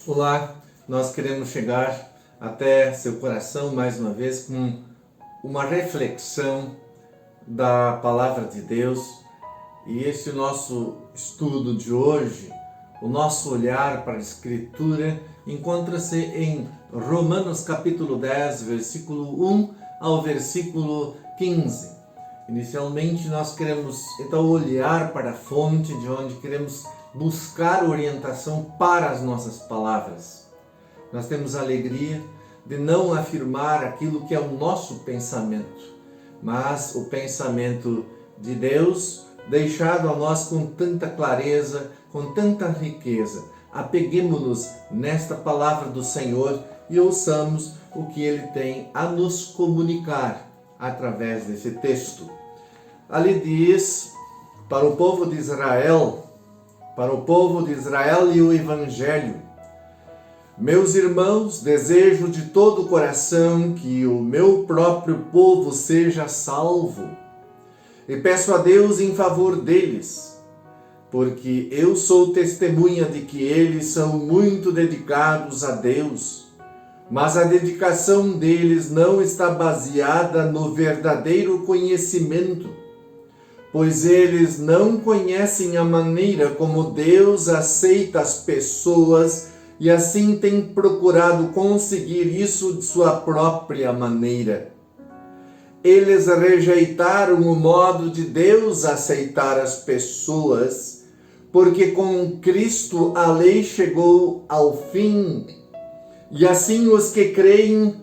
Olá, nós queremos chegar até seu coração mais uma vez com uma reflexão da Palavra de Deus. E esse nosso estudo de hoje, o nosso olhar para a Escritura, encontra-se em Romanos capítulo 10, versículo 1 ao versículo 15. Inicialmente nós queremos então olhar para a fonte de onde queremos buscar orientação para as nossas palavras. Nós temos a alegria de não afirmar aquilo que é o nosso pensamento, mas o pensamento de Deus deixado a nós com tanta clareza, com tanta riqueza. Apeguemo-nos nesta palavra do Senhor e ouçamos o que Ele tem a nos comunicar através desse texto. Ali diz, para o povo de Israel e o Evangelho: meus irmãos, desejo de todo o coração que o meu próprio povo seja salvo, e peço a Deus em favor deles, porque eu sou testemunha de que eles são muito dedicados a Deus, mas a dedicação deles não está baseada no verdadeiro conhecimento, pois eles não conhecem a maneira como Deus aceita as pessoas e assim têm procurado conseguir isso de sua própria maneira. Eles rejeitaram o modo de Deus aceitar as pessoas, porque com Cristo a lei chegou ao fim, e assim os que creem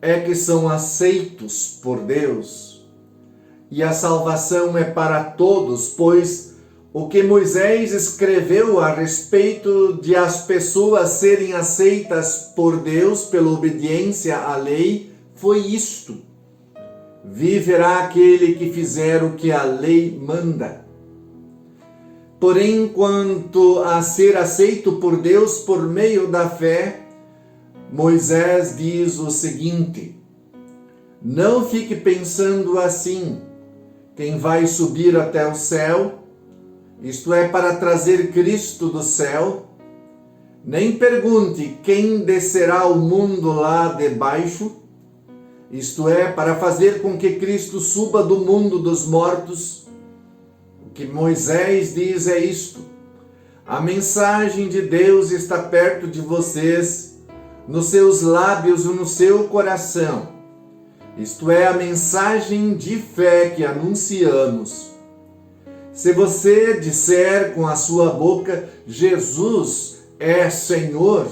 é que são aceitos por Deus. E a salvação é para todos, pois o que Moisés escreveu a respeito de as pessoas serem aceitas por Deus pela obediência à lei foi isto: viverá aquele que fizer o que a lei manda. Porém, quanto a ser aceito por Deus por meio da fé, Moisés diz o seguinte: não fique pensando assim, quem vai subir até o céu, isto é, para trazer Cristo do céu, nem pergunte quem descerá ao mundo lá debaixo, isto é, para fazer com que Cristo suba do mundo dos mortos. O que Moisés diz é isto: a mensagem de Deus está perto de vocês, nos seus lábios e no seu coração. Isto é, a mensagem de fé que anunciamos. Se você disser com a sua boca, Jesus é Senhor,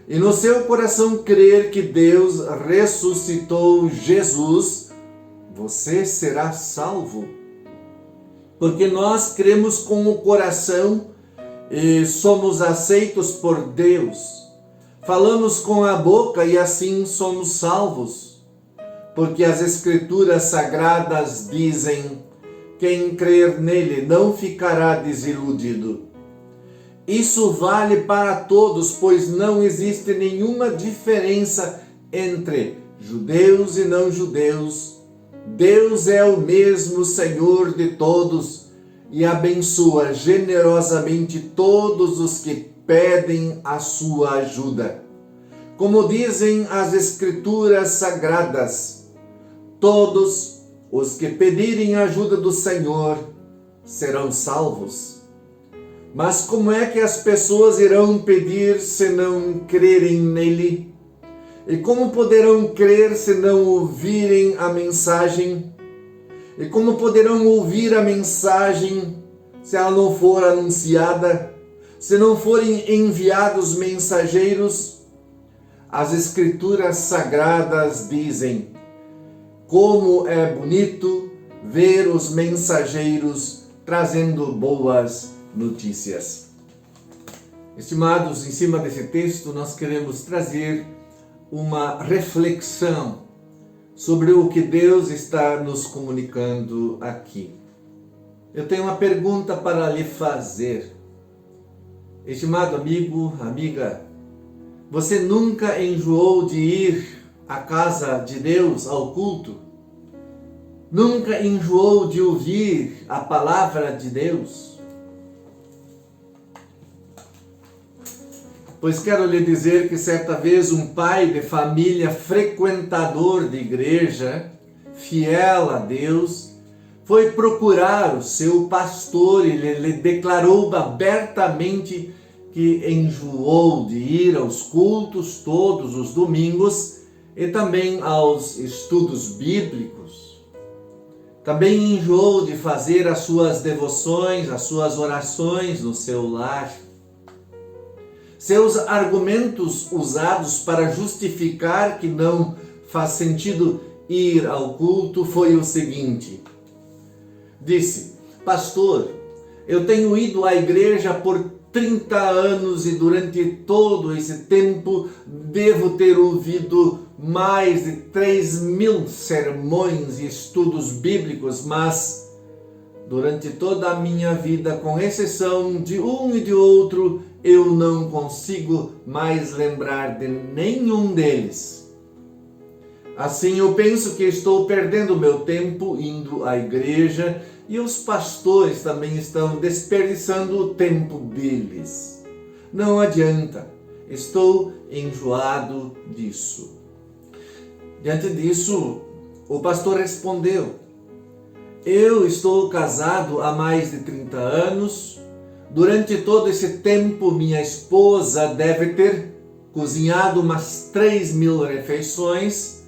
e no seu coração crer que Deus ressuscitou Jesus, você será salvo. Porque nós cremos com o coração e somos aceitos por Deus. Falamos com a boca e assim somos salvos. Porque as Escrituras Sagradas dizem: quem crer nele não ficará desiludido. Isso vale para todos, pois não existe nenhuma diferença entre judeus e não judeus. Deus é o mesmo Senhor de todos e abençoa generosamente todos os que pedem a sua ajuda. Como dizem as Escrituras Sagradas, todos os que pedirem a ajuda do Senhor serão salvos. Mas como é que as pessoas irão pedir se não crerem nele? E como poderão crer se não ouvirem a mensagem? E como poderão ouvir a mensagem se ela não for anunciada? Se não forem enviados mensageiros? As Escrituras Sagradas dizem: como é bonito ver os mensageiros trazendo boas notícias. Estimados, em cima desse texto nós queremos trazer uma reflexão sobre o que Deus está nos comunicando aqui. Eu tenho uma pergunta para lhe fazer. Estimado amigo, amiga, você nunca enjoou de ir à casa de Deus, ao culto? Nunca enjoou de ouvir a palavra de Deus? pois quero lhe dizer que certa vez um pai de família frequentador de igreja, fiel a Deus, foi procurar o seu pastor e lhe declarou abertamente que enjoou de ir aos cultos todos os domingos e também aos estudos bíblicos. Também enjoou de fazer as suas devoções, as suas orações no seu lar. Seus argumentos usados para justificar que não faz sentido ir ao culto foi o seguinte. Disse: pastor, eu tenho ido à igreja por 30 anos e durante todo esse tempo devo ter ouvido mais de 3.000 sermões e estudos bíblicos, mas durante toda a minha vida, com exceção de um e de outro, eu não consigo mais lembrar de nenhum deles. Assim, eu penso que estou perdendo meu tempo indo à igreja e os pastores também estão desperdiçando o tempo deles. Não adianta, estou enjoado disso. Diante disso, o pastor respondeu: eu estou casado há mais de 30 anos. Durante todo esse tempo, minha esposa deve ter cozinhado umas 3.000 refeições,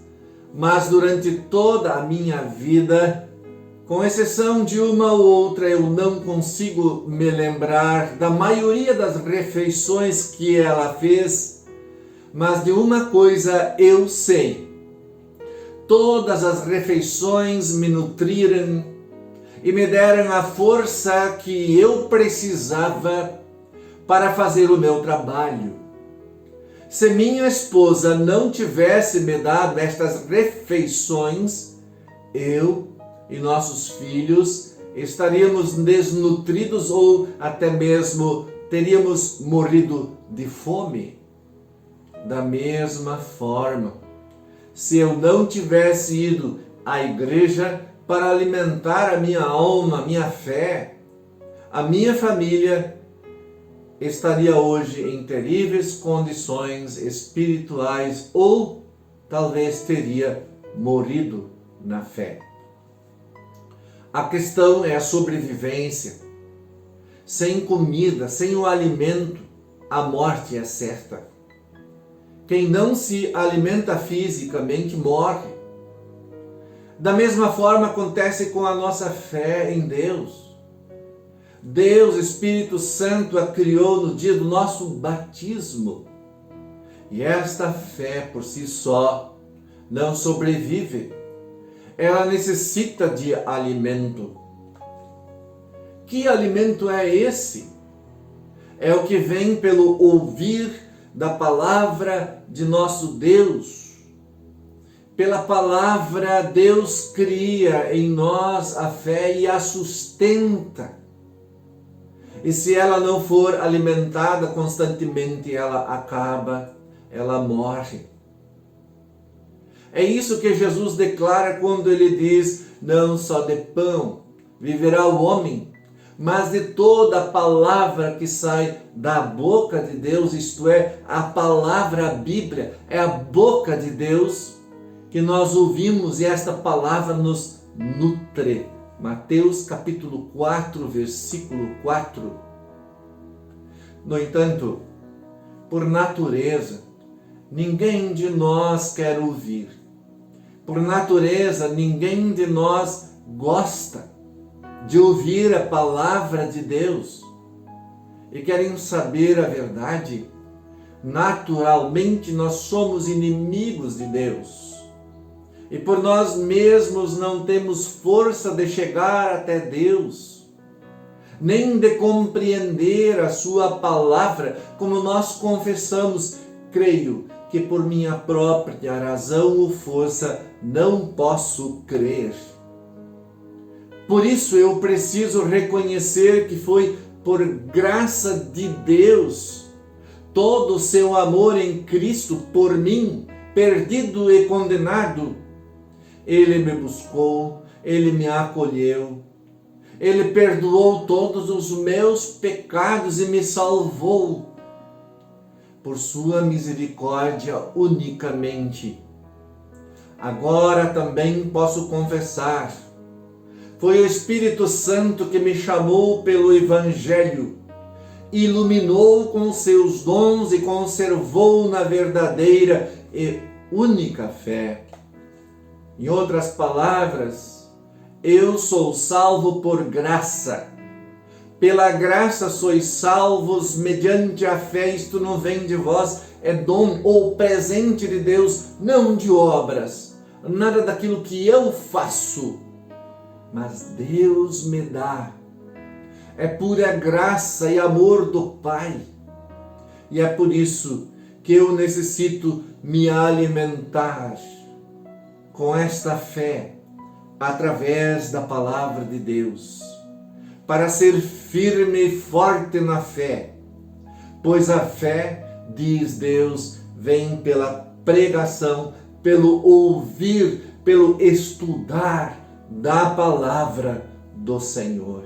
mas durante toda a minha vida, com exceção de uma ou outra, eu não consigo me lembrar da maioria das refeições que ela fez, mas de uma coisa eu sei: todas as refeições me nutriram e me deram a força que eu precisava para fazer o meu trabalho. Se minha esposa não tivesse me dado estas refeições, eu e nossos filhos estaríamos desnutridos ou até mesmo teríamos morrido de fome. Da mesma forma, se eu não tivesse ido à igreja para alimentar a minha alma, a minha fé, a minha família estaria hoje em terríveis condições espirituais ou talvez teria morrido na fé. A questão é a sobrevivência. Sem comida, sem o alimento, a morte é certa. Quem não se alimenta fisicamente morre. Da mesma forma acontece com a nossa fé em Deus. Deus, Espírito Santo, a criou no dia do nosso batismo. E esta fé por si só não sobrevive. Ela necessita de alimento. Que alimento é esse? É o que vem pelo ouvir da palavra de nosso Deus. Pela palavra, Deus cria em nós a fé e a sustenta. E se ela não for alimentada constantemente, ela acaba, ela morre. É isso que Jesus declara quando ele diz: não só de pão viverá o homem, mas de toda a palavra que sai da boca de Deus, isto é, a palavra, a Bíblia, é a boca de Deus que nós ouvimos e esta palavra nos nutre. Mateus capítulo 4, versículo 4. No entanto, por natureza, ninguém de nós quer ouvir. Por natureza, ninguém de nós gosta de ouvir a palavra de Deus. E querem saber a verdade? Naturalmente, nós somos inimigos de Deus. E por nós mesmos não temos força de chegar até Deus, nem de compreender a sua palavra, como nós confessamos: creio que por minha própria razão ou força não posso crer. Por isso eu preciso reconhecer que foi por graça de Deus, todo o seu amor em Cristo por mim, perdido e condenado. Ele me buscou, Ele me acolheu, Ele perdoou todos os meus pecados e me salvou. por sua misericórdia unicamente. Agora também posso confessar, foi o Espírito Santo que me chamou pelo Evangelho, iluminou com seus dons e conservou na verdadeira e única fé. Em outras palavras, eu sou salvo por graça. Pela graça sois salvos mediante a fé, isto não vem de vós, é dom ou presente de Deus, não de obras, nada daquilo que eu faço, mas Deus me dá. É pura graça e amor do Pai. E é por isso que eu necessito me alimentar com esta fé através da palavra de Deus, para ser firme e forte na fé, pois a fé, diz Deus, vem pela pregação, pelo ouvir, pelo estudar da palavra do Senhor.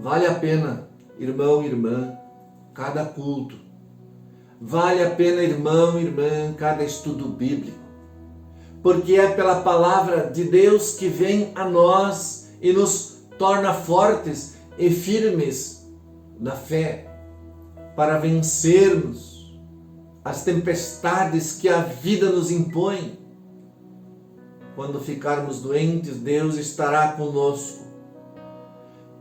Vale a pena, irmão e irmã, cada culto. Vale a pena, irmão e irmã, cada estudo bíblico. Porque é pela palavra de Deus que vem a nós e nos torna fortes e firmes na fé, para vencermos as tempestades que a vida nos impõe. Quando ficarmos doentes, Deus estará conosco.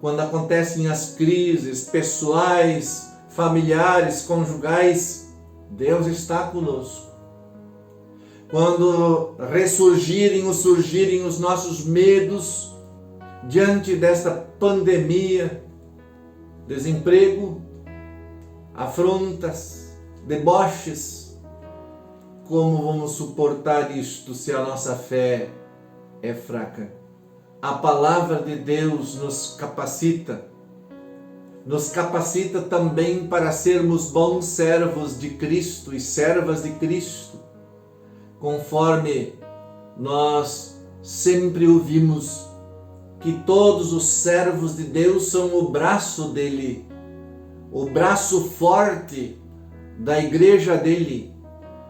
Quando acontecem as crises pessoais, familiares, conjugais, Deus está conosco. Quando ressurgirem ou surgirem os nossos medos diante desta pandemia, desemprego, afrontas, deboches, como vamos suportar isto se a nossa fé é fraca? A palavra de Deus nos capacita também para sermos bons servos de Cristo e servas de Cristo, conforme nós sempre ouvimos que todos os servos de Deus são o braço dele, o braço forte da igreja dele.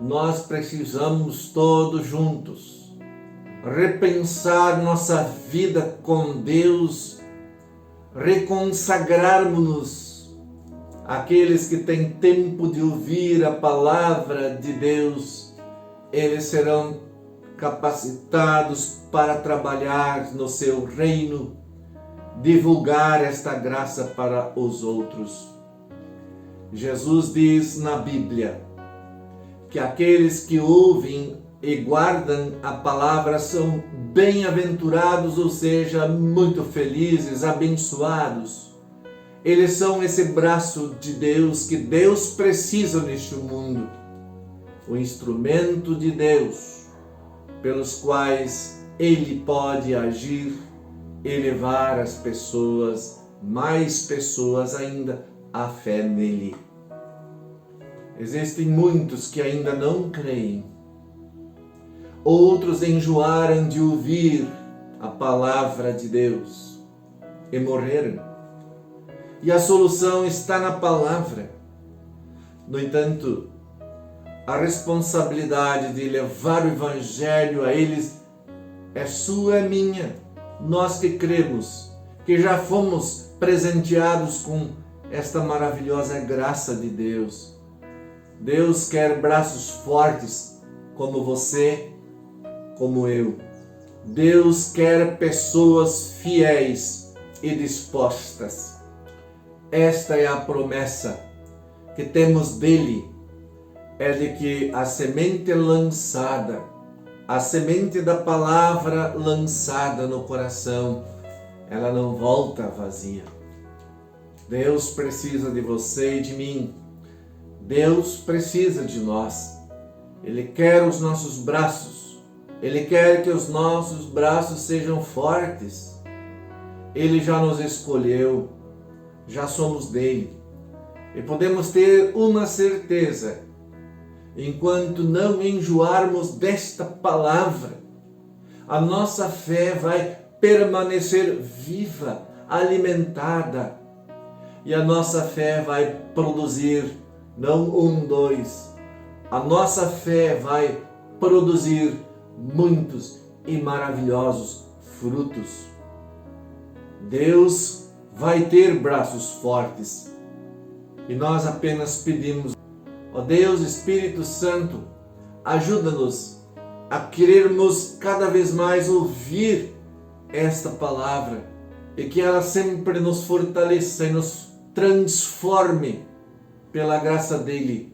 Nós precisamos todos juntos repensar nossa vida com Deus, reconsagrarmos-nos. Aqueles que têm tempo de ouvir a palavra de Deus, eles serão capacitados para trabalhar no seu reino, divulgar esta graça para os outros. Jesus diz na Bíblia que aqueles que ouvem e guardam a palavra são bem-aventurados, ou seja, muito felizes, abençoados. Eles são esse braço de Deus que Deus precisa neste mundo, o instrumento de Deus, pelos quais Ele pode agir e levar as pessoas, mais pessoas ainda, à fé nele. Existem muitos que ainda não creem. Outros enjoaram de ouvir a palavra de Deus e morreram. E a solução está na palavra. No entanto, a responsabilidade de levar o Evangelho a eles é sua, é minha. Nós que cremos, que já fomos presenteados com esta maravilhosa graça de Deus. Deus quer braços fortes como você, como eu. Deus quer pessoas fiéis e dispostas. Esta é a promessa que temos dele, é de que a semente lançada, a semente da palavra lançada no coração, ela não volta vazia. Deus precisa de você e de mim. Deus precisa de nós. Ele quer os nossos braços. Ele quer que os nossos braços sejam fortes. Ele já nos escolheu. Já somos dele. E podemos ter uma certeza. Enquanto não enjoarmos desta palavra, a nossa fé vai permanecer viva, alimentada. E a nossa fé vai produzir não 1, 2. A nossa fé vai produzir muitos e maravilhosos frutos. Deus vai ter braços fortes e nós apenas pedimos: ó Deus, Espírito Santo, ajuda-nos a querermos cada vez mais ouvir esta palavra e que ela sempre nos fortaleça e nos transforme pela graça dele,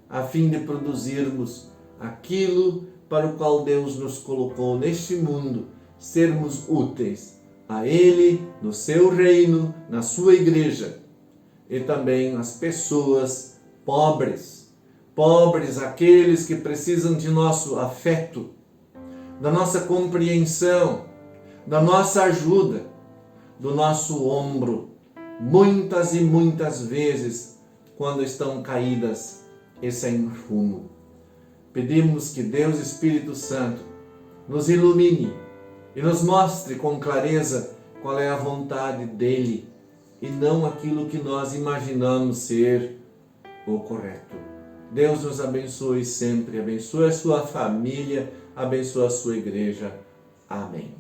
a fim de produzirmos aquilo para o qual Deus nos colocou neste mundo, sermos úteis a Ele, no seu reino, na sua igreja, e também as pessoas pobres, aqueles que precisam de nosso afeto, da nossa compreensão, da nossa ajuda, do nosso ombro, muitas e muitas vezes, quando estão caídas e sem rumo. Pedimos que Deus Espírito Santo nos ilumine e nos mostre com clareza qual é a vontade dele e não aquilo que nós imaginamos ser o correto. Deus nos abençoe sempre, abençoe a sua família, abençoe a sua igreja. Amém.